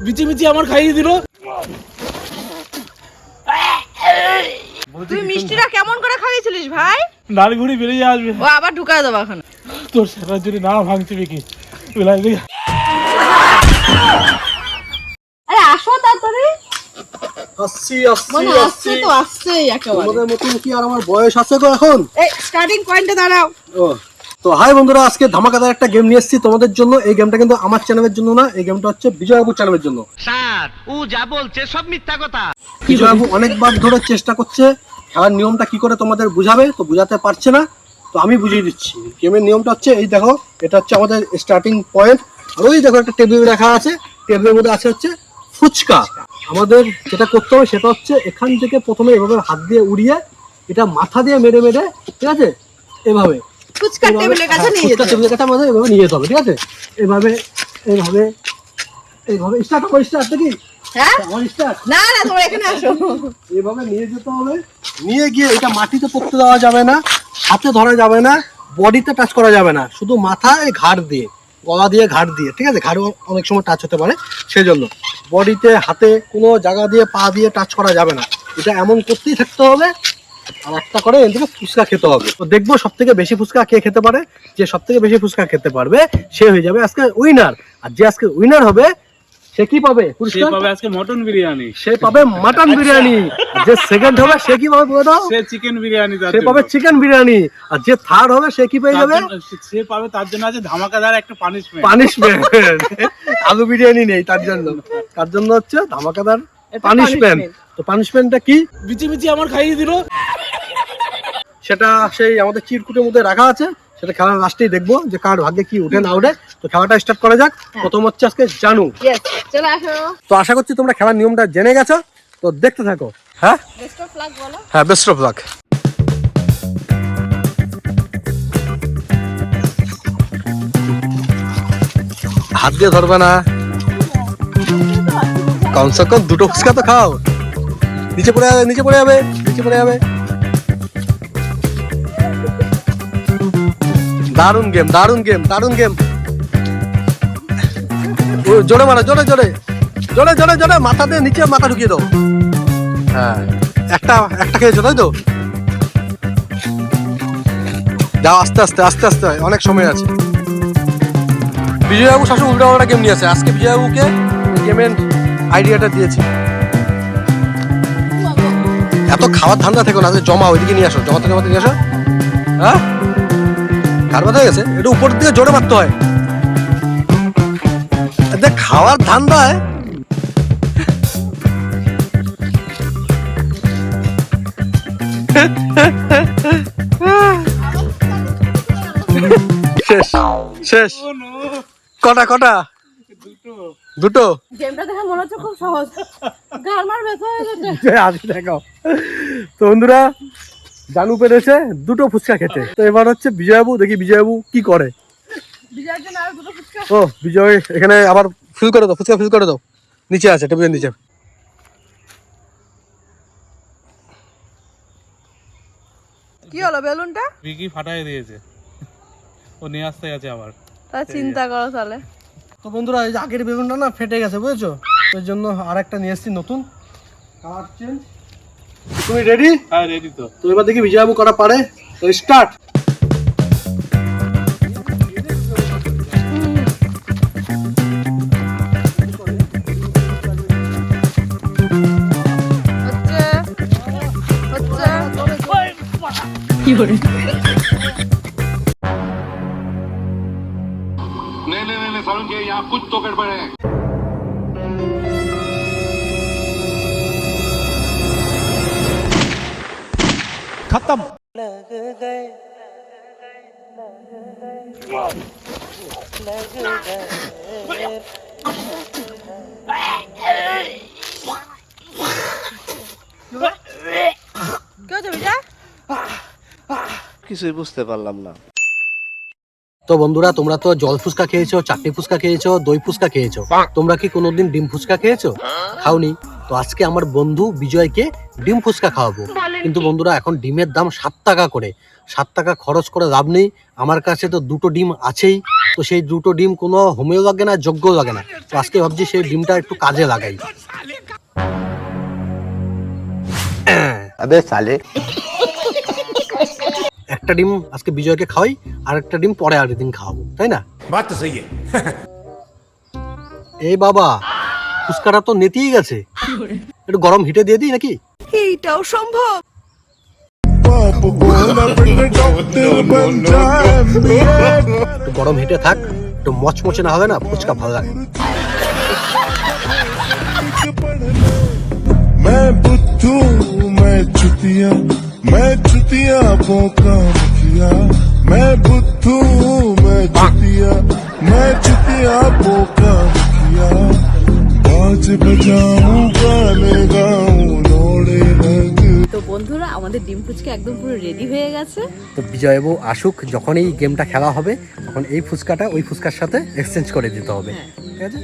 বিচি বিচি আমার খাইয়ে দিল। তুই মিষ্টিটা কেমন করে খাইয়েছিলিস ভাই? নাড়িঘুড়ি বেরিয়ে আসবে। ও আবার ঢুকায় দেবো এখন। তোর সারা জুড়ে না ভাঙছে কি? আরে আসো তাড়াতাড়ি। আসছি মানে আসছে তো আসছেই একেবারে। তোমাদের মতন কি আর আমার বয়স আছে গো এখন? এই স্টার্টিং পয়েন্টে দাঁড়াও। ও তো হাই বন্ধুরা, আজকে ধামাকাদার একটা গেম নিয়ে এসেছি তোমাদের জন্য। এই গেমটা কিন্তু আমার চ্যানেলের জন্য না, এই গেমটা হচ্ছে বিজয়বাবুর চ্যানেলের জন্য। স্যার ও যা বলছে সব মিথ্যা কথা। বিজয়বাবু অনেকবার ধরে চেষ্টা করছে খেলার নিয়মটা কি করে তোমাদের বুঝাবে, তো বুঝাতে পারছে না, তো আমি বুঝিয়ে দিচ্ছি। গেমের নিয়মটা হচ্ছে এই দেখো, এটা হচ্ছে আমাদের স্টার্টিং পয়েন্ট। আর ওই দেখো একটা টেবিল রাখা আছে, টেবিলের মধ্যে আছে হচ্ছে ফুচকা। আমাদের যেটা করতে হবে সেটা হচ্ছে এখান থেকে প্রথমে এভাবে হাত দিয়ে উড়িয়ে এটা মাথা দিয়ে মেরে মেরে, ঠিক আছে, এভাবে ফুচকা টেবিলের কাছে নিয়ে যেতে হবে। টেবিলের কাছে আমাদের এভাবে নিয়ে যেতে হবে, ঠিক আছে, এভাবে এইভাবে এইভাবে স্টার্ট হবে। স্টার্ট কি হ্যাঁ? আমার স্টার্ট না না তোমরা এখানে আসো। এভাবে নিয়ে যেতে হবে। নিয়ে গিয়ে এটা মাটিতে পড়তে দেওয়া যাবে না, হাতে ধরা যাবে না, বডিতে টাচ করা যাবে না, শুধু মাথায় ঘাড় দিয়ে, গলা দিয়ে ঘাড় দিয়ে, ঠিক আছে, ঘাড়ও অনেক সময় টাচ হতে পারে, সেই জন্য বডিতে হাতে কোনো জায়গা দিয়ে পা দিয়ে টাচ করা যাবে না। এটা এমন করতেই থাকতে হবে। আর একটা করে এর থেকে ফুচকা খেতে হবে। তো দেখবো সব থেকে বেশি ফুচকা কে খেতে পারে। যে সব থেকে বেশি ফুচকা খেতে পারবে সে হয়ে যাবে আজকে উইনার। আর যে আজকে উইনার হবে সে কি পাবে? সে পাবে আজকে মটন বিরিয়ানি। সে পাবে মাটন বিরিয়ানি। যে সেকেন্ড হবে সে কি পাবে বলে দাও? সে চিকেন বিরিয়ানি। সে পাবে চিকেন বিরিয়ানি। আর যে থার্ড হবে সে কি পেয়ে যাবে? সে পাবে তার জন্য আছে ধামাকাদার একটা পানিশমেন্ট। পানিশমেন্ট। আলু বিরিয়ানি নেই তার জন্য। তার জন্য হচ্ছে ধামাকাদার পানিশমেন্ট। তো পানিশমেন্টটা কি? বিচি বিচি আমার খাইয়ে দিল। সেটা সেই আমাদের চিরকুটের মধ্যে রাখা আছে। সেটা খেলার লাস্টেই দেখবো যে কার ভাগ্যে কি উঠে না উঠে। তো খেলাটা স্টার্ট করা যাক। প্রথম হচ্ছে আজকে জানু। ইয়েস চলে আসো। তো আশা করছি তোমরা খেলার নিয়মটা জেনে গেছো, তো দেখতে থাকো। হ্যাঁ বেস্ট অফ লাক বলো। হ্যাঁ, বেস্ট অফ লাক। হাত দিয়ে ধরবে না, কমসে কম দুটো ফুচকা তো খাও। নিচে পড়ে যাবে, নিচে পড়ে যাবে, নিচে পড়ে যাবে। দারুণ গেম, দারুণ গেম, দারুণ গেম। জোরে মারো, জোরে জোরে জোরে জোরে জোরে, মাথা দিয়ে নিচে মাথা ঢুকিয়ে দাও। হ্যাঁ, একটা একটা খেয়েছো তাই তো? যাও আস্তে আস্তে আস্তে আস্তে, অনেক সময় আছে। বিজয়বাবু শাসন উল্টা পাল্টা গেম নিয়ে আছে। আজকে বিজয়বাবুকে গেমের আইডিয়াটা দিয়েছি। এত খাওয়ার ধান্দা থেকো না, জমা ওইদিকে নিয়ে আসো, জমাতে জমাতে নিয়ে আসো। হ্যাঁ, কার কথা হয়ে গেছে? এটা উপর দিয়ে জোরে মারতে হয়। দেখ খাওয়ার ধান্দায় শেষ শেষ। কটা কটা? দুটো। গেমটা দেখে মনে হচ্ছে খুব সহজ। গারমার ব্যথা হয়ে যাচ্ছে। আজকে দেখো তো বন্ধুরা, জানু পেরেছে দুটো ফুচকা খেতে। তো এবার হচ্ছে বিজয়বাবু, দেখি বিজয়বাবু কি করে। বিজয়ের জন্য আর দুটো ফুচকা। ও বিজয় এখানে আবার ফিল করে দাও, ফুচকা ফিল করে দাও। নিচে আছে, টেবিলের নিচে। কি হলো বেলুনটা? বিকি ফাটাই দিয়েছে, ও নিয়ে আসতে গেছে আবার। তা চিন্তা করো তাহলে। তো বন্ধুরা, এই যে আগের বেলুনটা না ফেটে গেছে, বুঝেছো? এর জন্য আর একটা নিয়ে এসেছি নতুন, কালার চেঞ্জ। তুমি রেডি? হ্যাঁ রেডি তো। তো এবার দেখি বিজয়বাবু কটা পারে। তো স্টার্ট। কি করে? नहीं समझ गए यहाँ कुछ तो गड़बड़ है। खत्म। কি হচ্ছে বিজয়? কিছুই বুঝতে পারলাম না। তো বন্ধুরা, তোমরা তো জল ফুচকা খেয়েছো, চাটনি ফুচকা খেয়েছো, দই ফুচকা খেয়েছো। তোমরা কি কোনোদিন ডিম ফুচকা খেয়েছো? খাওনি? তো আজকে আমার বন্ধু বিজয়কে ডিম ফুচকা খাওয়াবো। কিন্তু বন্ধুরা এখন ডিমের দাম 7 টাকা করে। 7 টাকা খরচ করে লাভ নেই। আমার কাছে তো 2টো ডিম আছেই, তো সেই 2টো ডিম কোনো হোমেও লাগে না, যোগ্য লাগে না। তো আজকে ভাবছি সেই ডিমটা একটু কাজে লাগাই। আবে সালে একটা ডিম আজকে বিজয়কে খাওয়াই, আর একটা ডিম পরে আরেকদিন খাওয়াবো, তাই না? बात तो सही है। এই বাবা, ফুচকাটা তো নেতিয়ে গেছে, একটু গরম হিটে দিয়ে দিই নাকি? এইটাও সম্ভব। একটু গরম হিটে থাক, একটু মচমচে না হবে না, ফুচকা ভালো লাগে। मैं बुद्धू मैं चुतिया पोका मुखिया मैं बुद्धू मैं चुतिया पोका मुखिया बाज बजाऊं गाने गाऊं लोड़े रंग। তো বন্ধুরা, আমাদের ডিম ফুচকা একদম পুরো রেডি হয়ে গেছে। তো বিজয়বাবু আসুক, যখন এই গেমটা খেলা হবে তখন এই ফুচকাটা ওই ফুচকার সাথে এক্সচেঞ্জ করে দিতে হবে, ঠিক আছে?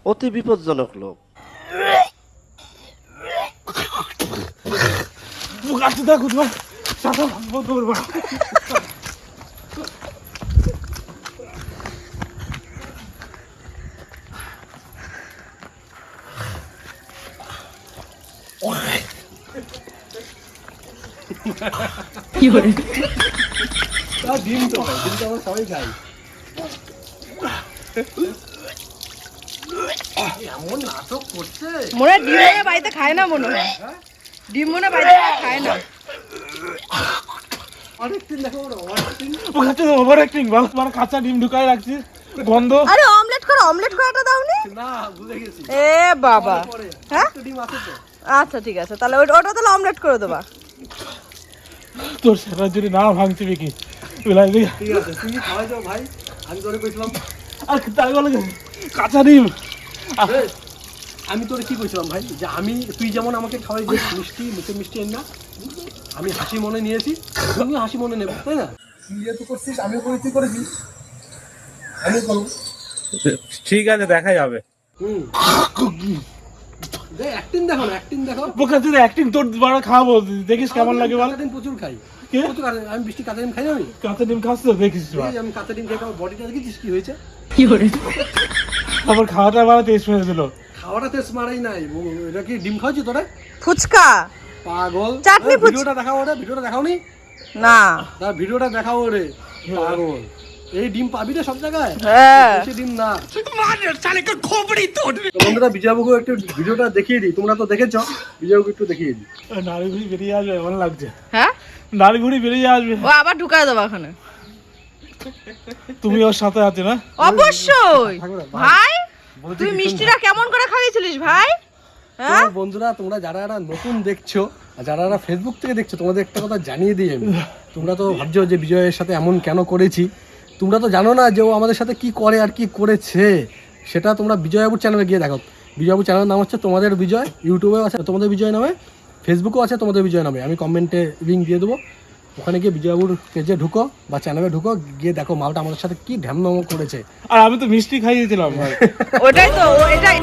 অতি বিপজ্জনক লোক। ডিম তো আমরা সবাই খাই। এমন নাটক করছে, মনে হয় ডিম মনে বাড়িতে খায় না, মনে হয় ডিম মনে বাড়িতে খায় না। অনেকদিন দেখো ওভার অ্যাক্টিং বল, মানে কাঁচা ডিম ঢুকায় রাখছিস, গন্ধ। আরে অমলেট করো, অমলেট করাটা দাওনি? না, ভুলে গেছি। এ বাবা, হ্যাঁ একটা ডিম আছে তো। আচ্ছা ঠিক আছে, তাহলে ওটা তাহলে অমলেট করে দেবা। তোর সেটার যদি না ভাঙতে কি ঠিক আছে, তুমি খাওয়াই যাও ভাই, আমি তোরে কইছিলাম। আর তাই বলে কাঁচা ডিম। এই, আমি তোরে কি কইছিলাম ভাই, যে তুই যেমন আমাকে খাওয়াই যে মিষ্টি মুখের মিষ্টি এনে না, আমি হাসি মনে নিয়েছি, তুমিও হাসি মনে নেবে, তাই না? তুই যেহেতু করছিস, আমিও করে, তুই করেছিস, আমি করবো। ঠিক আছে, দেখা যাবে। অ্যাক্টিং দেখো না, অ্যাক্টিং দেখো। বোকা তুই অ্যাক্টিং তোর বাড়া খাবো, দেখিস কেমন লাগে বল। কাঁচা ডিম প্রচুর খাই, কে? প্রচুর খাই। আমি বৃষ্টি কাঁচা ডিম খাই না, আমি কাঁচা ডিম খাস তো, দেখিস এই আমি কাঁচা ডিম খেয়ে আমার বডিটা দেখেছিস কি হয়েছে? আবার খাওয়াটা বাড়া টেস্ট মেরে দিল। খাওয়াটা তেজ মারাই নাই, এটা কি ডিম খাওয়াচ্ছি তোরা? ফুচকা পাগল। চাটনি এই ভিডিওটা দেখাও, ওরে ভিডিওটা দেখাও নি, না। তার ভিডিওটা দেখাও ওরে, পাগল। এই ডিম পাবি রে সব জায়গায়, হ্যাঁ বেশি ডিম না। তো বন্ধুরা, বিজয়বাবু একটু ভিডিওটা দেখিয়ে দিই, তোমরা তো দেখেছো, বিজয়বাবু একটু দেখিয়ে দিই। নারী ঘুড়ি বেরিয়ে আসবে এমন লাগছে, হ্যাঁ নারী ঘুড়ি বেরিয়ে আসবে। ও আবার ঢুকায় দেবা ওখানে। তুমি ওর সাথে আছে না? অবশ্যই ভাই, বলছি তুই কি মিষ্টিটা কেমন করে খাইয়েছিলিস ভাই? তো বন্ধুরা, তোমরা যারা নতুন দেখছো আর যারা ফেসবুক থেকে দেখছো, তোমাদের একটা কথা জানিয়ে দিই আমি। তোমরা তো ভাবছো যে বিজয়ের সাথে এমন কেন করেছি, তোমরা তো জানো না যে ও আমাদের সাথে কি করে আর কি করেছে। সেটা তোমরা বিজয়বাবুর চ্যানেলে গিয়ে দেখো। বিজয়বাবুর চ্যানেলের নাম হচ্ছে তোমাদের বিজয়, ইউটিউবেও আছে তোমাদের বিজয় নামে, ফেসবুকেও আছে তোমাদের বিজয় নামে। আমি কমেন্টে লিঙ্ক দিয়ে দেবো, ওখানে গিয়ে বিজয়বাবুর পেজে ঢুকো বা চ্যানেলে ঢুকো, গিয়ে দেখো মালটা আমাদের সাথে কি ঢ্যামনাম করেছে। আর আমি তো মিষ্টি খাইয়েছিলাম। ওটাই তো, এটাই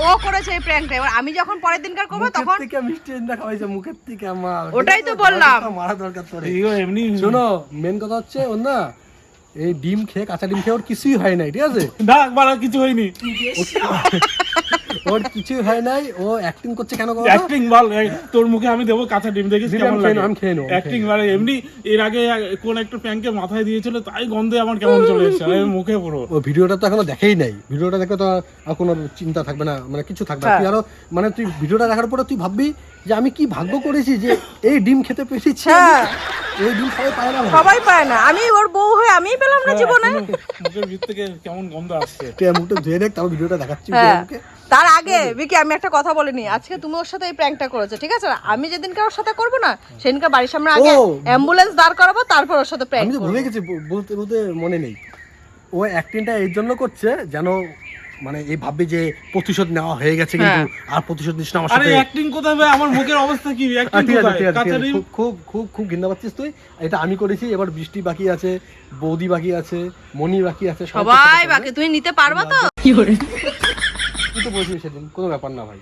ও করেছে এই প্র্যাঙ্কটা। এবার আমি যখন পরের দিনকার করব তখন থেকে মিষ্টি এনে খাওয়াইছে, মুখের থেকে আমার। ওটাই তো বললাম, মারা দরকার তোরে। এমনি শোনো, মেন কথা হচ্ছে ওর না, এই ডিম খেয়ে, কাঁচা ডিম খেয়ে ওর কিছুই হয় নাই, ঠিক আছে? না বাড়া কিছু হয়নি, ওর কিছুই হয় নাই। ও অ্যাক্টিং করছে কেন? অ্যাক্টিং বল। তোর মুখে আমি দেবো কাঁচা ডিম, দেখিস দিলে কেমন আমি লাগে। আমি খেয়ে নেবো, অ্যাক্টিং মানে এমনি এর আগে কোন একটা প্যাঙ্কে মাথায় দিয়েছিল, তাই গন্ধে আমার কেমন চলে এসেছে আমি মুখে পুরো। ও ভিডিওটা তো এখনো দেখেই নাই, ভিডিওটা দেখে তো আর কোনো চিন্তা থাকবে না, মানে কিছু থাকবে না। তুই আরো মানে তুই ভিডিওটা দেখার পরে তুই ভাববি যে আমি কি ভাগ্য করেছি যে এই ডিম খেতে পেরেছি। হ্যাঁ এই ডিম সবাই পায় না, সবাই পায় না, আমি ওর বউ হয়ে আমিই পেলাম না জীবনে। মুখের ভিতর থেকে কেমন গন্ধ আসছে। তুই মুখটা ধুয়ে দেখ, তারপর ভিডিওটা দেখাচ্ছি হ্যাঁ, আমাকে। তার আগে বিকি আমি একটা কথা বলিনি, আজকে তুমি ওর সাথে এই প্র্যাঙ্কটা করেছো, ঠিক আছে? আমি যেদিনকে ওর সাথে করবো না, সেদিনকে বাড়ির সামনে আগে ও। অ্যাম্বুলেন্স দাঁড় করাবো, তারপর ওর সাথে আমি প্র্যাঙ্ক তো ভুলে গেছি, বলতে বলতে মনে নেই। ও অ্যাক্টিংটা এই জন্য করছে যেন মানে এই ভাববে যে প্রতিশোধ নেওয়া হয়ে গেছে, কিন্তু আর প্রতিশোধ নিস না আমার আরে সাথে। অ্যাক্টিং কোথায় ভাই, আমার মুখের অবস্থা কি? অ্যাক্টিং ঠিক আছে, কোথায়? ঠিক আছে, ঠিক কাঁচা আছে। ডিম। খুব খুব খুব খুব ঘৃণা পাচ্ছিস তুই। এটা আমি করেছি, এবার বৃষ্টি বাকি আছে, বৌদি বাকি আছে, মনি বাকি আছে, সবাই বাকি। তুমি নিতে পারবা তো? তুই তো বলছিস সেদিন, কোনো ব্যাপার না ভাই।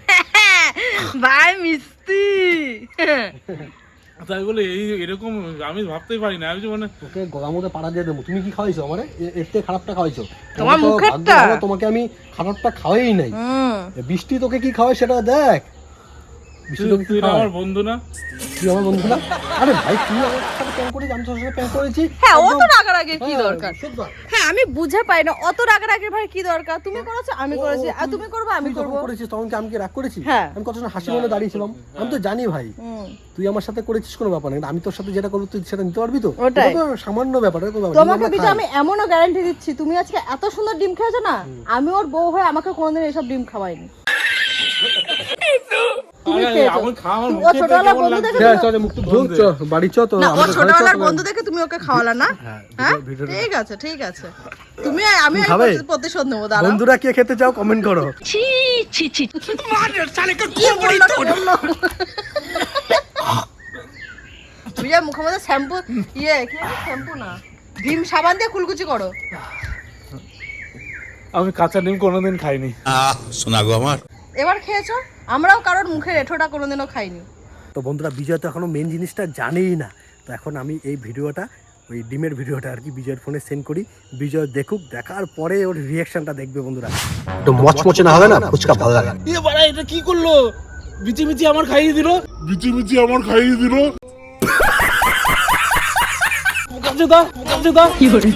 ভাই মিষ্টি। তাই বলে এরকম আমি ভাবতেই পারি না, আমি যে মানে তোকে গলার মধ্যে পাড়া দিয়ে দেবো। তুমি কি খাওয়াইছো আমারে? এর থেকে খারাপটা খাওয়াইছো। তোমার তো মুখেরটা। ভাগ্য ভালো, তোমাকে আমি খারাপটা খাওয়াই নাই। বৃষ্টি তোকে কি খাওয়াই সেটা দেখ। বৃষ্টি তোকে কি তুই না খাওয়ায়? আমার বন্ধু না? তুই আমার বন্ধু না? আরে ভাই তুই আমার সাথে প্রেম করিস, আমি তোর সাথে প্রেম করেছি। হ্যাঁ অত একদম- রাগারাগির কি হ্যাঁ, দরকার? সত্যি। হ্যাঁ আমি বুঝে পাই না অত রাগারাগির ভাই কি দরকার? তুমি করেছো আমি করেছি, আর তুমি করবে আমি তুই করব। যখন করেছিস তখন কি আমি কি রাগ করেছি? হ্যাঁ। আমি কত সময় হাসি মনে দাঁড়িয়েছিলাম। আমি তো জানি ভাই তুই আমার সাথে করেছিস কোনো ব্যাপার না, কিন্তু আমি তোর সাথে যেটা করবো তুই সেটা নিতে পারবি তো? ওটাই। এটা তো সামান্য ব্যাপার, এটা তো ব্যাপার। তোমাকে ডিম আমরা বিজয় খাই। আমি এমনও গ্যারান্টি দিচ্ছি, তুমি আজকে এত সুন্দর ডিম খেয়েছো না, আমি ওর বউ হয়ে আমাকে কোনোদিন এসব ডিম খাওয়াইনি। তুমি আরে, খেয়েছো। আমার খাওয়া আমার ও মুখে ছোটবেলার কেমন বন্ধু লাগছে? দেখে হ্যাঁ, চল, মুখ টুক ধুই, চল, বাড়ি চল তো, না ও আমাদের ঘরে চল ছোটবেলার তো। বন্ধু দেখে তুমি ওকে খাওয়ালা না? হ্যাঁ ভিডিওটা- ঠিক আছে ঠিক আছে, তুমি আমি খাবে? প্রতিশোধ নেবো, দাঁড়াও। বন্ধুরা কে খেতে চাও কমেন্ট করো। ছি ছি ছি কি বললো না বললো? বিজয় মুখের মধ্যে শ্যাম্পু কি শ্যাম্পু না ডিম সাবান দিয়ে কুলকুচি করো। আমি কাঁচা ডিম কোনোদিন খাইনি। শোনা গো আমার। এবার খেয়েছো, আমরাও কারোর মুখের এঁঠোটা কোনোদিনও খাইনি। তো বন্ধুরা বিজয় তো এখনো মেন জিনিসটা জানেই না, তো এখন আমি এই ভিডিওটা, ওই ডিমের ভিডিওটা আর কি বিজয়ের ফোনে সেন্ড করি। বিজয় দেখুক, দেখার পরে ওর রিয়াকশনটা দেখবে বন্ধুরা। একটু মচমচে না হবে না, ফুচকা ভালো লাগে। এ বাড়া এটা কি করলো? বিচি বিচি আমার খাইয়ে দিল। বিচি বিচি আমার খাইয়ে দিল। মুখার্জি দা কি করে